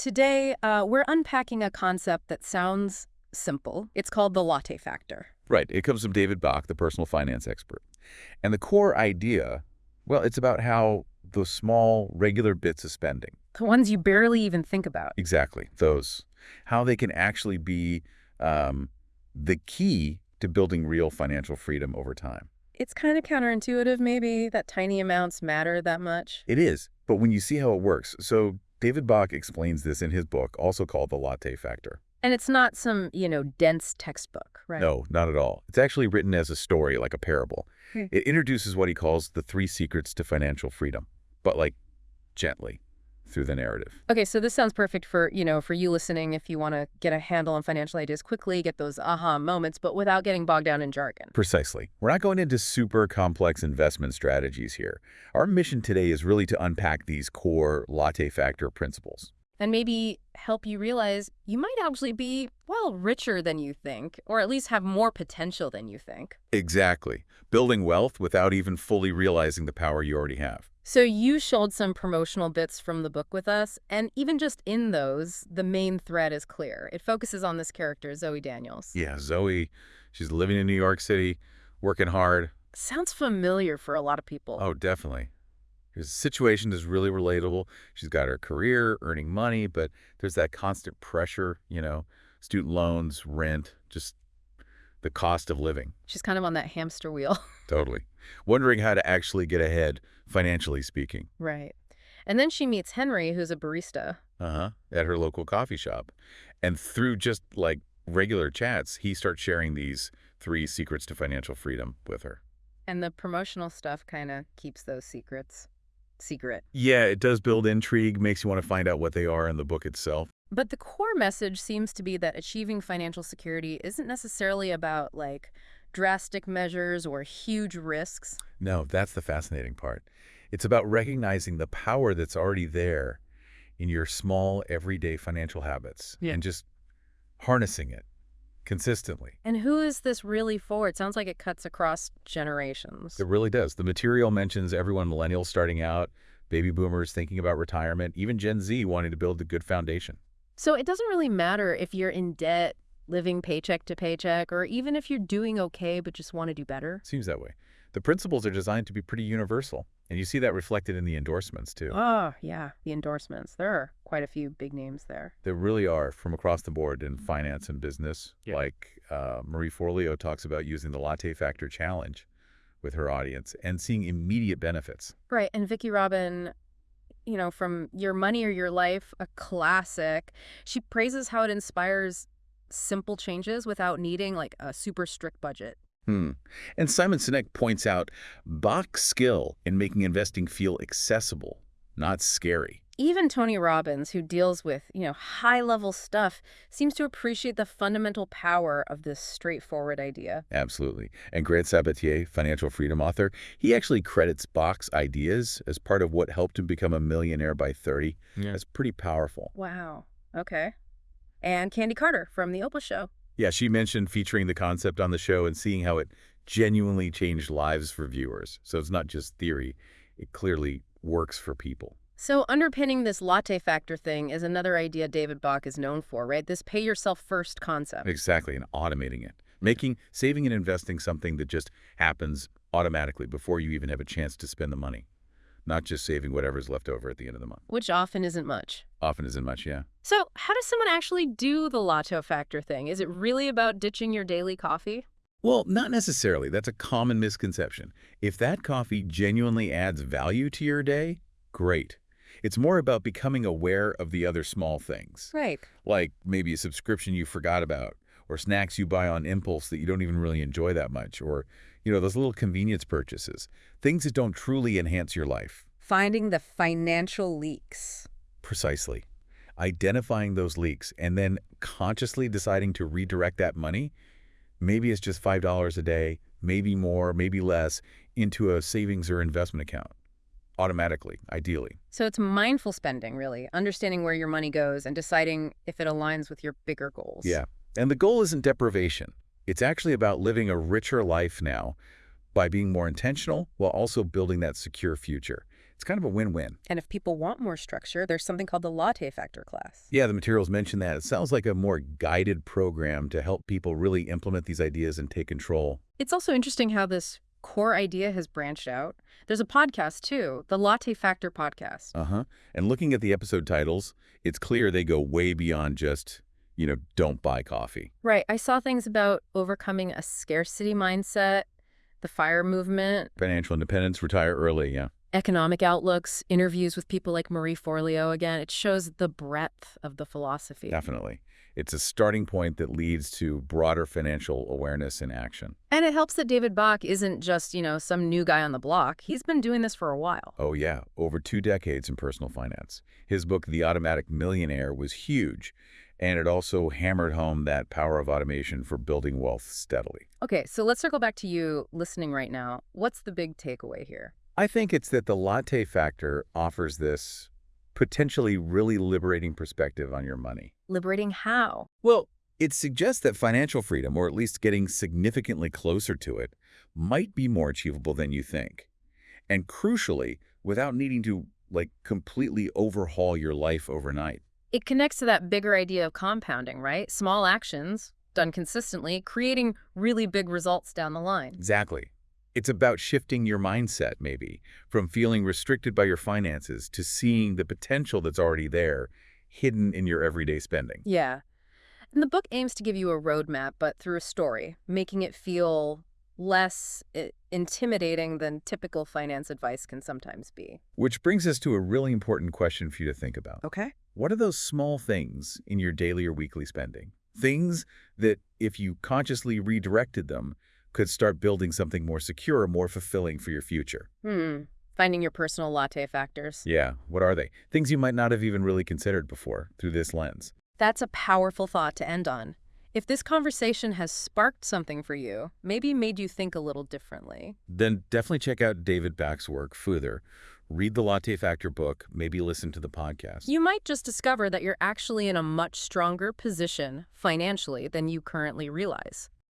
Today, we're unpacking a concept that sounds simple. It's called the Latte Factor. Right. It comes from David Bach, the personal finance expert. And the core idea, well, it's about how those small, regular bits of spending, The ones you barely even think about. exactly, those, how they can actually be the key to building real financial freedom over time. It's kind of counterintuitive, maybe, that tiny amounts matter that much. It is, but when you see how it works, so David Bach explains this in his book, also called The Latte Factor. And it's not some, dense textbook, right? No, not at all. It's actually written as a story, like a parable. It introduces what he calls the 3 secrets to financial freedom, but like gently through the narrative. Okay, so this sounds perfect for, for you listening if you want to get a handle on financial ideas quickly, get those aha moments, but without getting bogged down in jargon. Precisely. We're not going into super complex investment strategies here. Our mission today is really to unpack these core Latte Factor principles. And maybe help you realize you might actually be, well, richer than you think, or at least have more potential than you think. Exactly. Building wealth without even fully realizing the power you already have. So you showed some promotional bits from the book with us, and even just in those, the main thread is clear. It focuses on this character, Zoe Daniels. Yeah, Zoe, she's living in New York City, working hard. Sounds familiar for a lot of people. Oh, definitely. Her situation is really relatable. She's got her career, earning money, but there's that constant pressure, student loans, rent, just the cost of living. She's kind of on that hamster wheel. Totally. Wondering how to actually get ahead, financially speaking. Right. And then she meets Henry, who's a barista. At her local coffee shop. And through just like regular chats, he starts sharing these 3 secrets to financial freedom with her. And the promotional stuff kind of keeps those secrets secret. Yeah, it does build intrigue, makes you want to find out what they are in the book itself. But the core message seems to be that achieving financial security isn't necessarily about, like, drastic measures or huge risks. No, that's the fascinating part. It's about recognizing the power that's already there in your small, everyday financial habits and just harnessing it consistently. And who is this really for? It sounds like it cuts across generations. It really does. The material mentions everyone, millennials starting out, baby boomers thinking about retirement, even Gen Z wanting to build a good foundation. So it doesn't really matter if you're in debt, living paycheck to paycheck, or even if you're doing okay but just want to do better. Seems that way. The principles are designed to be pretty universal, and you see that reflected in the endorsements, too. Oh, yeah, the endorsements. There are quite a few big names there. There really are, from across the board in finance and business. Yeah. Like Marie Forleo talks about using the Latte Factor challenge with her audience and seeing immediate benefits. Right, and Vicki Robin, from Your Money or Your Life, a classic, she praises how it inspires simple changes without needing, like, a super strict budget. And Simon Sinek points out Bach's skill in making investing feel accessible, not scary. Even Tony Robbins, who deals with, high-level stuff, seems to appreciate the fundamental power of this straightforward idea. Absolutely. And Grant Sabatier, financial freedom author, he actually credits Bach's ideas as part of what helped him become a millionaire by 30. Yeah. That's pretty powerful. Wow. Okay. And Candy Carter from The Oprah Show. Yeah, she mentioned featuring the concept on the show and seeing how it genuinely changed lives for viewers. So it's not just theory. It clearly works for people. So underpinning this Latte Factor thing is another idea David Bach is known for, right? This pay yourself first concept. Exactly, and automating it. Making saving and investing something that just happens automatically before you even have a chance to spend the money. Not just saving whatever's left over at the end of the month. Which often isn't much. Often isn't much, yeah. So how does someone actually do the Latte Factor thing? Is it really about ditching your daily coffee? Well, not necessarily. That's a common misconception. If that coffee genuinely adds value to your day, great. It's more about becoming aware of the other small things. Right. Like maybe a subscription you forgot about, or snacks you buy on impulse that you don't even really enjoy that much, or, those little convenience purchases, things that don't truly enhance your life. Finding the financial leaks. Precisely. Identifying those leaks and then consciously deciding to redirect that money, maybe it's just $5 a day, maybe more, maybe less, into a savings or investment account. Automatically, ideally. So it's mindful spending, really, understanding where your money goes and deciding if it aligns with your bigger goals. Yeah, and the goal isn't deprivation. It's actually about living a richer life now by being more intentional while also building that secure future. It's kind of a win-win. And if people want more structure, there's something called the Latte Factor class. Yeah, the materials mention that. It sounds like a more guided program to help people really implement these ideas and take control. It's also interesting how this core idea has branched out. There's a podcast, too, the Latte Factor podcast. Uh-huh. And looking at the episode titles, it's clear they go way beyond just, don't buy coffee. Right. I saw things about overcoming a scarcity mindset, the FIRE movement, Financial independence, retire early, yeah. economic outlooks, interviews with people like Marie Forleo. Again, it shows the breadth of the philosophy. Definitely. It's a starting point that leads to broader financial awareness and action. And it helps that David Bach isn't just, some new guy on the block. He's been doing this for a while. Oh, yeah, over 2 decades in personal finance. His book, The Automatic Millionaire, was huge, and it also hammered home that power of automation for building wealth steadily. Okay, so let's circle back to you listening right now. What's the big takeaway here? I think it's that the Latte Factor offers this potentially really liberating perspective on your money. Liberating how? Well, it suggests that financial freedom, or at least getting significantly closer to it, might be more achievable than you think. And crucially, without needing to, completely overhaul your life overnight. It connects to that bigger idea of compounding, right? Small actions, done consistently, creating really big results down the line. Exactly. It's about shifting your mindset, maybe, from feeling restricted by your finances to seeing the potential that's already there, hidden in your everyday spending. Yeah. And the book aims to give you a roadmap, but through a story, making it feel less intimidating than typical finance advice can sometimes be. Which brings us to a really important question for you to think about. Okay. What are those small things in your daily or weekly spending? Things that, if you consciously redirected them, could start building something more secure, more fulfilling for your future. Finding your personal latte factors. Yeah, what are they? Things you might not have even really considered before through this lens. That's a powerful thought to end on. If this conversation has sparked something for you, maybe made you think a little differently, Then definitely check out David Bach's work further. Read the Latte Factor book, maybe listen to the podcast. you might just discover that you're actually in a much stronger position financially than you currently realize.